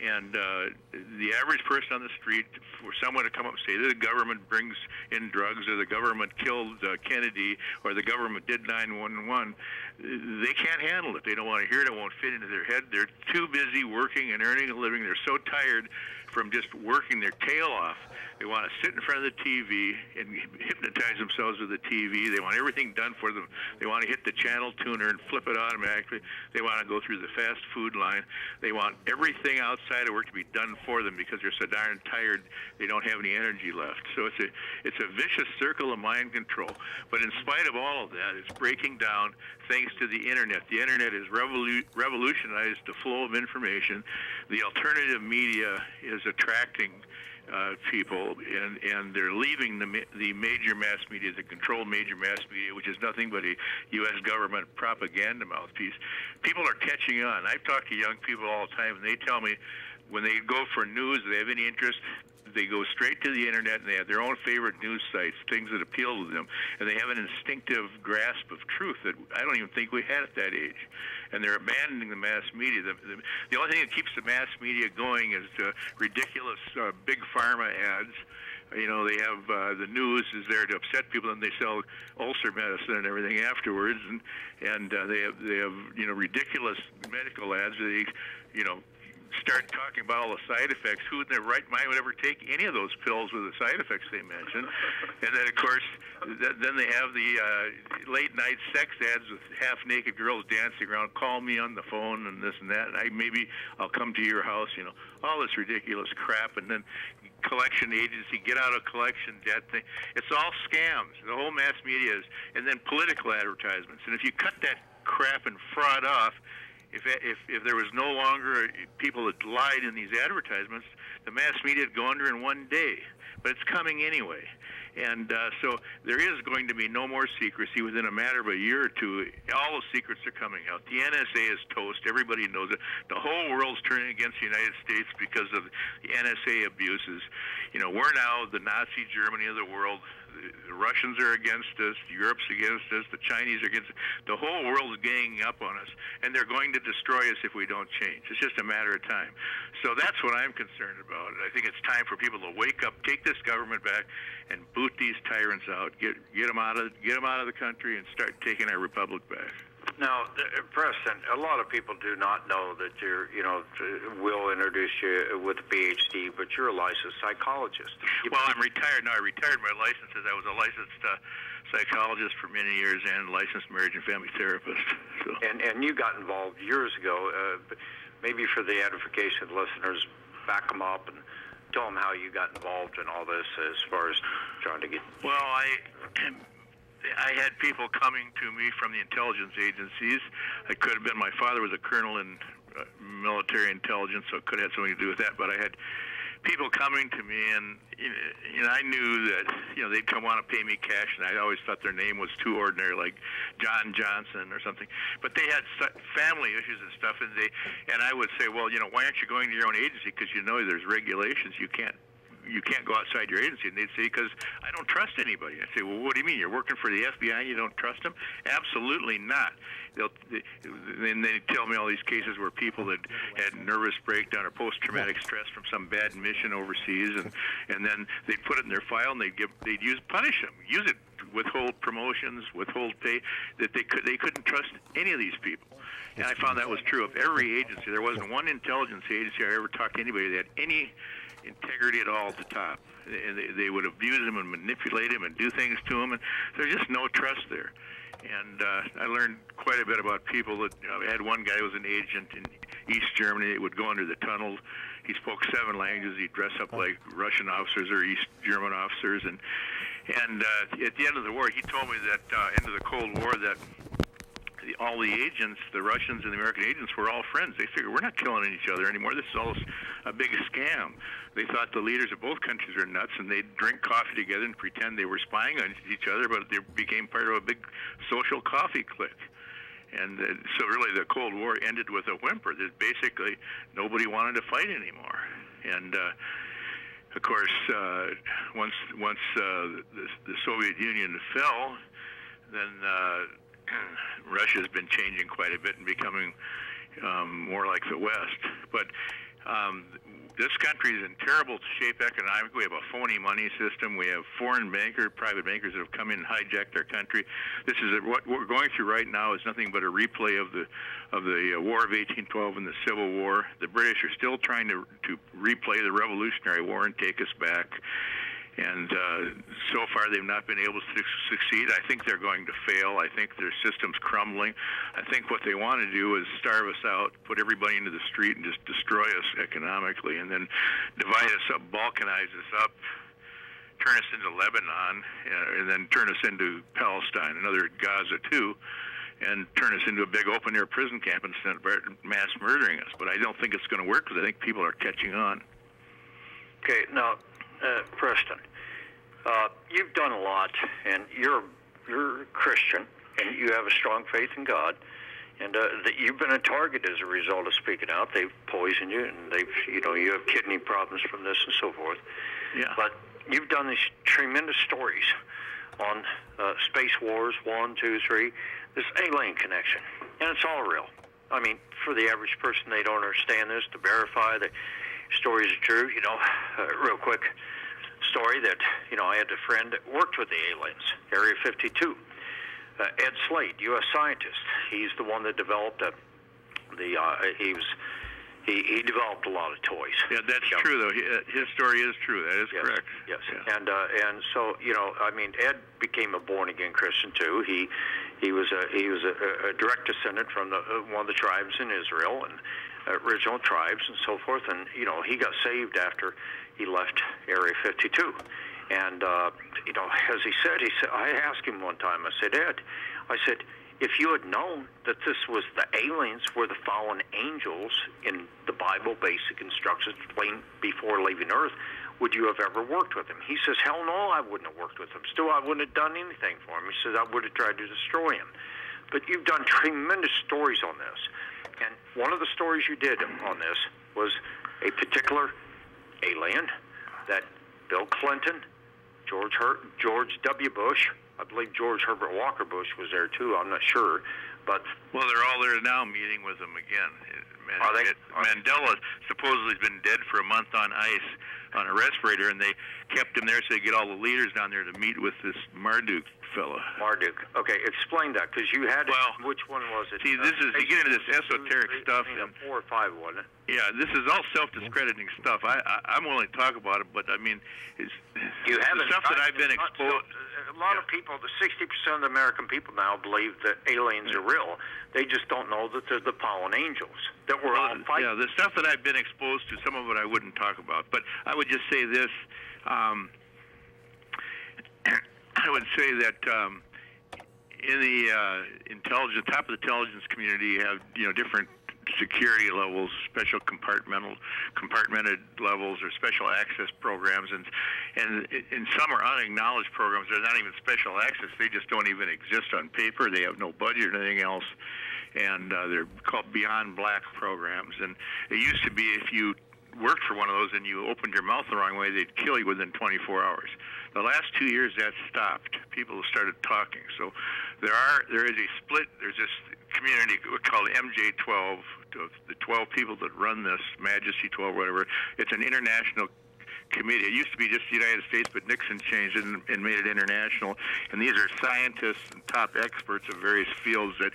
And the average person on the street, for someone to come up and say that the government brings in drugs or the government killed Kennedy or the government did 9/11, they can't handle it. They don't want to hear it. It won't fit into their head. They're too busy working and earning a living. They're so tired from just working their tail off. They want to sit in front of the TV and hypnotize themselves with the TV. They want everything done for them. They want to hit the channel tuner and flip it automatically. They want to go through the fast food line. They want everything outside of work to be done for them because they're so darn tired they don't have any energy left. So it's a vicious circle of mind control. But in spite of all of that, it's breaking down thanks to the Internet. The Internet has revolutionized the flow of information. The alternative media is attracting people, and they're leaving the major mass media, the controlled major mass media, which is nothing but a U.S. government propaganda mouthpiece. People are catching on. I've talked to young people all the time, and they tell me when they go for news, if they have any interest, they go straight to the internet, and they have their own favorite news sites, things that appeal to them, and they have an instinctive grasp of truth that I don't even think we had at that age. And they're abandoning the mass media. The only thing that keeps the mass media going is ridiculous big pharma ads. You know, they have the news is there to upset people, and they sell ulcer medicine and everything afterwards, and they have you know, ridiculous medical ads. They, you know, start talking about all the side effects. Who in their right mind would ever take any of those pills with the side effects they mention? And then, of course, then they have the late night sex ads with half-naked girls dancing around. Call me on the phone and this and that. And maybe I'll come to your house. You know, all this ridiculous crap. And then collection agency, get out of collection debt thing. It's all scams. The whole mass media is, and then political advertisements. And if you cut that crap and fraud off, if there was no longer people that lied in these advertisements, the mass media would go under in one day. But it's coming anyway. And so there is going to be no more secrecy within a matter of a year or two. All the secrets are coming out. The NSA is toast. Everybody knows it. The whole world's turning against the United States because of the NSA abuses. You know, we're now the Nazi Germany of the world. The Russians are against us, Europe's against us, the Chinese are against us. The whole world's ganging up on us, and they're going to destroy us if we don't change. It's just a matter of time. So that's what I'm concerned about. I think it's time for people to wake up, take this government back, and boot these tyrants out, get them out of the country, and start taking our republic back. Now, Preston, a lot of people do not know that you're, you know, Will introduce you with a Ph.D., but you're a licensed psychologist. Well, I'm retired now. I retired my licenses. I was a licensed psychologist for many years and licensed marriage and family therapist. So. And you got involved years ago. Maybe for the edification of listeners, back them up and tell them how you got involved in all this as far as trying to get... Well, I had people coming to me from the intelligence agencies. It could have been my father was a colonel in military intelligence, so it could have had something to do with that. But I had people coming to me, and you know, I knew that they'd come want to pay me cash, and I always thought their name was too ordinary, like John Johnson or something. But they had family issues and stuff, and I would say, well, why aren't you going to your own agency? Because there's regulations. You can't go outside your agency. And they'd say, because I don't trust anybody. I'd say, well, what do you mean? You're working for the FBI and you don't trust them? Absolutely not. Then they'd tell me all these cases where people that had nervous breakdown or post-traumatic stress from some bad mission overseas, and then they'd put it in their file and they'd punish them, use it, withhold promotions, withhold pay, that they couldn't trust any of these people. And I found that was true of every agency. There wasn't one intelligence agency I ever talked to anybody that had any integrity at all at the top. They would abuse them and manipulate them and do things to them, and there's just no trust there. And I learned quite a bit about people that I had one guy who was an agent in East Germany that would go under the tunnel. He spoke 7 languages. He'd dress up like Russian officers or East German officers, and at the end of the war, he told me that end of the Cold War that all the agents, the Russians and the American agents, were all friends. They figured, we're not killing each other anymore. This is all a big scam. They thought the leaders of both countries were nuts, and they'd drink coffee together and pretend they were spying on each other, but they became part of a big social coffee clique. And so really the Cold War ended with a whimper. That basically nobody wanted to fight anymore. And of course, once the Soviet Union fell, then Russia's been changing quite a bit and becoming more like the West. But this country is in terrible shape economically. We have a phony money system. We have private bankers that have come in and hijacked our country. What we're going through right now is nothing but a replay of the War of 1812 and the Civil War. The British are still trying to replay the Revolutionary War and take us back. And so far, they've not been able to succeed. I think they're going to fail. I think their system's crumbling. I think what they want to do is starve us out, put everybody into the street, and just destroy us economically, and then divide us up, balkanize us up, turn us into Lebanon, and then turn us into Palestine, another Gaza too, and turn us into a big open-air prison camp and start mass murdering us. But I don't think it's going to work because I think people are catching on. Okay, now, Preston, you've done a lot, and you're a Christian, and you have a strong faith in God, And that you've been a target as a result of speaking out. They've poisoned you, and you have kidney problems from this and so forth. Yeah. But you've done these tremendous stories on Space Wars 1, 2, 3, this alien connection, and it's all real. I mean, for the average person, they don't understand this. To verify the stories are true, real quick story that, I had a friend that worked with the aliens, Area 52. Ed Slade, U.S. scientist. He's the one that developed he developed a lot of toys. Yeah, that's true, though. His story is true. That is correct. Yes. Yeah. And so, Ed became a born-again Christian, too. He was a direct descendant from one of the tribes in Israel, and original tribes and so forth. And, he got saved after he left Area 52. And, as he said, I asked him one time, I said, Ed, if you had known that this was the aliens were the fallen angels in the Bible, basic instructions before leaving Earth, would you have ever worked with them? He says, hell no, I wouldn't have worked with them. Still, I wouldn't have done anything for him. He says, I would have tried to destroy him. But you've done tremendous stories on this. And one of the stories you did on this was a particular alien that Bill Clinton, George W. Bush, I believe George Herbert Walker Bush was there too. I'm not sure, but well, they're all there now, meeting with him again. Are they? Mandela supposedly has been dead for a month on ice on a respirator, and they kept him there so they get all the leaders down there to meet with this Marduk fella. Marduk. Okay, explain that, because you had which one was it? See, this is you get into this esoteric stuff. 4 or 5, wasn't it? Yeah, this is all self-discrediting stuff. I'm willing to talk about it, but I mean, it's you haven't, the stuff that I've been exposed. A lot of people, the 60% of the American people now believe that aliens are real. They just don't know that they're the fallen angels that we're all fighting. Yeah, the stuff that I've been exposed to, some of it I wouldn't talk about, but I would just say this. I would say that in the top of the intelligence community, you have different security levels, special compartmented levels, or special access programs, and some are unacknowledged programs. They're not even special access; they just don't even exist on paper. They have no budget or anything else, and they're called Beyond Black programs. And it used to be if you worked for one of those and you opened your mouth the wrong way, they'd kill you within 24 hours. The last 2 years, that stopped. People have started talking. So there is a split. There's this community called MJ12, the 12 people that run this, Majesty 12, whatever. It's an international committee. It used to be just the United States, but Nixon changed it and made it international. And these are scientists and top experts of various fields that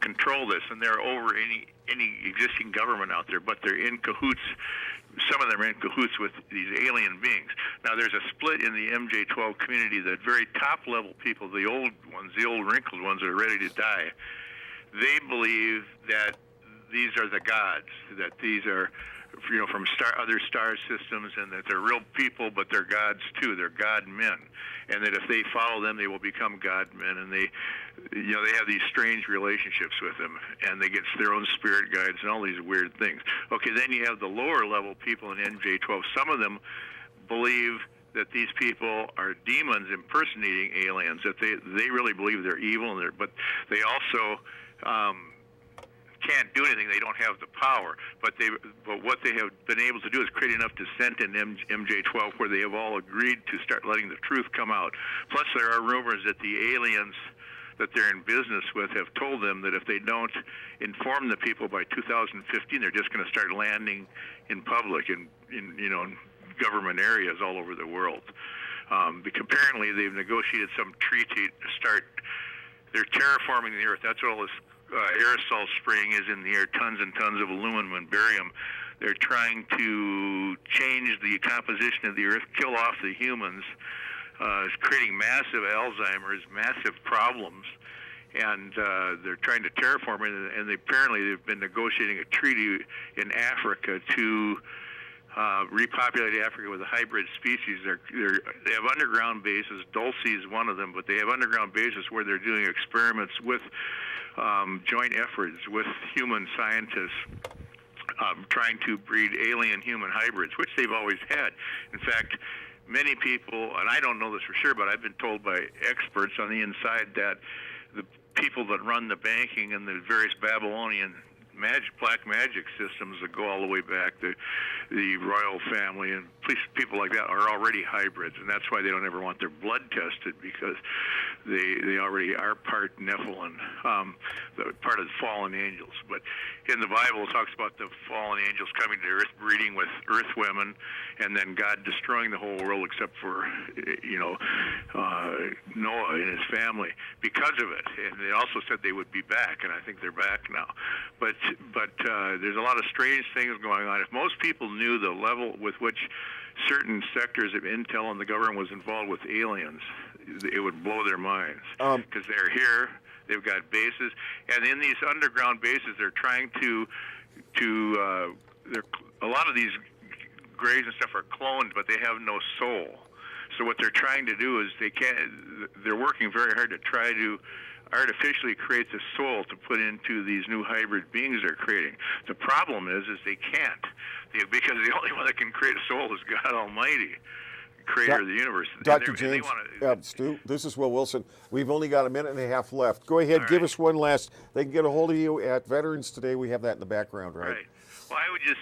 control this, and they're over any existing government out there, but they're in cahoots. Some of them are in cahoots with these alien beings. Now, there's a split in the MJ12 community. The very top-level people, the old ones, the old wrinkled ones that are ready to die, they believe that these are the gods, that these are from other star systems, and that they're real people, but they're gods too. They're god men, and that if they follow them, they will become god men. And they have these strange relationships with them, and they get their own spirit guides and all these weird things. Okay, then you have the lower level people in NJ12. Some of them believe that these people are demons impersonating aliens. That they really believe they're evil, but they also can't do anything. They don't have the power, but what they have been able to do is create enough dissent in MJ12 where they have all agreed to start letting the truth come out. Plus, there are rumors that the aliens that they're in business with have told them that if they don't inform the people by 2015, they're just going to start landing in public in government areas all over the world. Because apparently they've negotiated some treaty to start. They're terraforming the Earth. That's what all this aerosol spraying is in the air, tons and tons of aluminum and barium. They're trying to change the composition of the Earth, kill off the humans. It's creating massive Alzheimer's, massive problems, and they're trying to terraform it. And apparently they've been negotiating a treaty in Africa to repopulate Africa with a hybrid species. They have underground bases. Dulce is one of them, but they have underground bases where they're doing experiments with joint efforts with human scientists, trying to breed alien-human hybrids, which they've always had. In fact, many people, and I don't know this for sure, but I've been told by experts on the inside that people that run the banking and the various Babylonian black magic systems that go all the way back, the royal family and people like that are already hybrids, and that's why they don't ever want their blood tested, because they already are part Nephilim, part of the fallen angels. But in the Bible, it talks about the fallen angels coming to earth, breeding with earth women, and then God destroying the whole world except for Noah and his family because of it. And they also said they would be back, and I think they're back now. But there's a lot of strange things going on. If most people knew the level with which certain sectors of intel and the government was involved with aliens, it would blow their minds, because they're here, they've got bases, and in these underground bases, they're trying to a lot of these graves and stuff are cloned, but they have no soul. So what they're trying to do is they're working very hard to try to artificially create the soul to put into these new hybrid beings they're creating. The problem is they can't, because the only one that can create a soul is God Almighty, creator of the universe. Dr. James, Stu, this is Will Wilson. We've only got a minute and a half left. Go ahead, give us one last. They can get a hold of you at Veterans Today. We have that in the background, right? Right. Well, I would just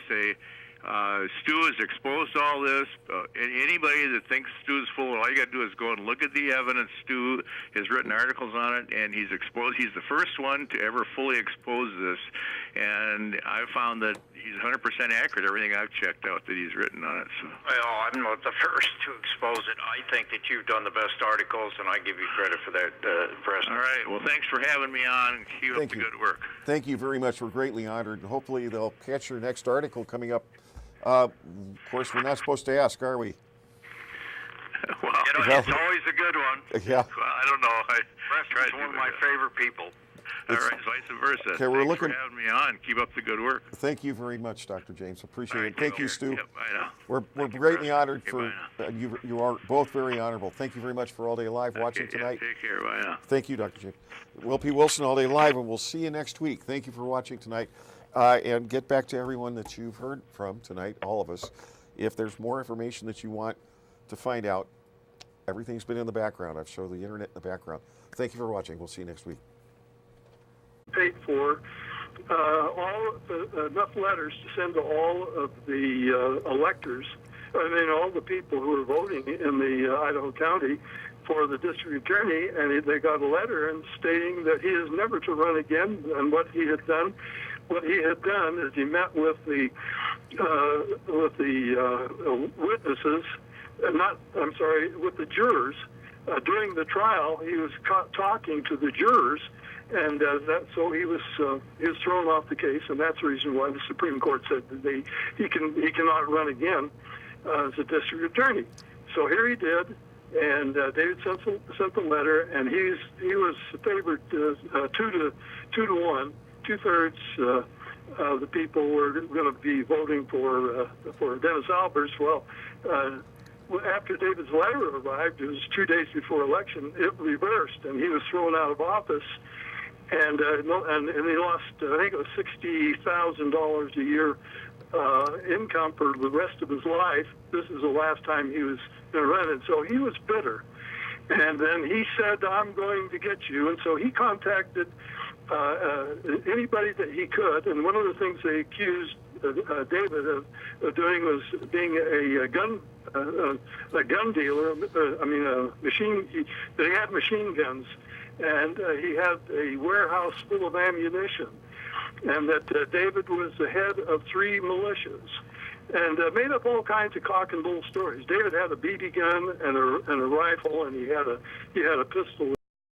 say, Stu has exposed all this. And anybody that thinks Stu's full, all you got to do is go and look at the evidence. Stu has written articles on it, and he's exposed. He's the first one to ever fully expose this, and I found that he's 100% accurate. Everything I've checked out that he's written on it. So. Well, I'm not the first to expose it. I think that you've done the best articles, and I give you credit for that, Preston. All right. Well, thanks for having me on, and keep up the good work. Thank you very much. We're greatly honored. Hopefully they'll catch your next article coming up. Of course, we're not supposed to ask, are we? Well, it's always a good one. Yeah. Well, I don't know. Preston's one of my favorite people. All right, vice versa. Okay, we're Thanks for having me on. Keep up the good work. Thank you very much, Dr. James. Appreciate it. Thank you, Stu. Yep, bye now. We're greatly honored for you are both very honorable. Thank you very much for All Day Live watching tonight. Take care. Bye now. Thank you, Dr. James. WillPWilson, All Day Live, and we'll see you next week. Thank you for watching tonight. And get back to everyone that you've heard from tonight, all of us. If there's more information that you want to find out, everything's been in the background. I've showed the internet in the background. Thank you for watching. We'll see you next week. Paid for enough letters to send to all of the electors, all the people who are voting in the Idaho County for the district attorney, and they got a letter stating that he is never to run again. And what he had done is he met with the witnesses, with the jurors during the trial. He was talking to the jurors, and so he was thrown off the case, and that's the reason why the Supreme Court said that he cannot run again as a district attorney. So here he did, and David sent the letter, and he was favored 2 to 1. 2/3 of the people were going to be voting for Dennis Albers. Well, after David's letter arrived, it was 2 days before election, it reversed, and he was thrown out of office, and he lost, I think it was $60,000 a year income for the rest of his life. This is the last time he was going to run it, so he was bitter. And then he said, "I'm going to get you," and so he contacted anybody that he could, and one of the things they accused David of doing was being a gun dealer. He had machine guns, and he had a warehouse full of ammunition, and that David was the head of 3 militias, and made up all kinds of cock and bull stories. David had a BB gun and a rifle, and he had a pistol.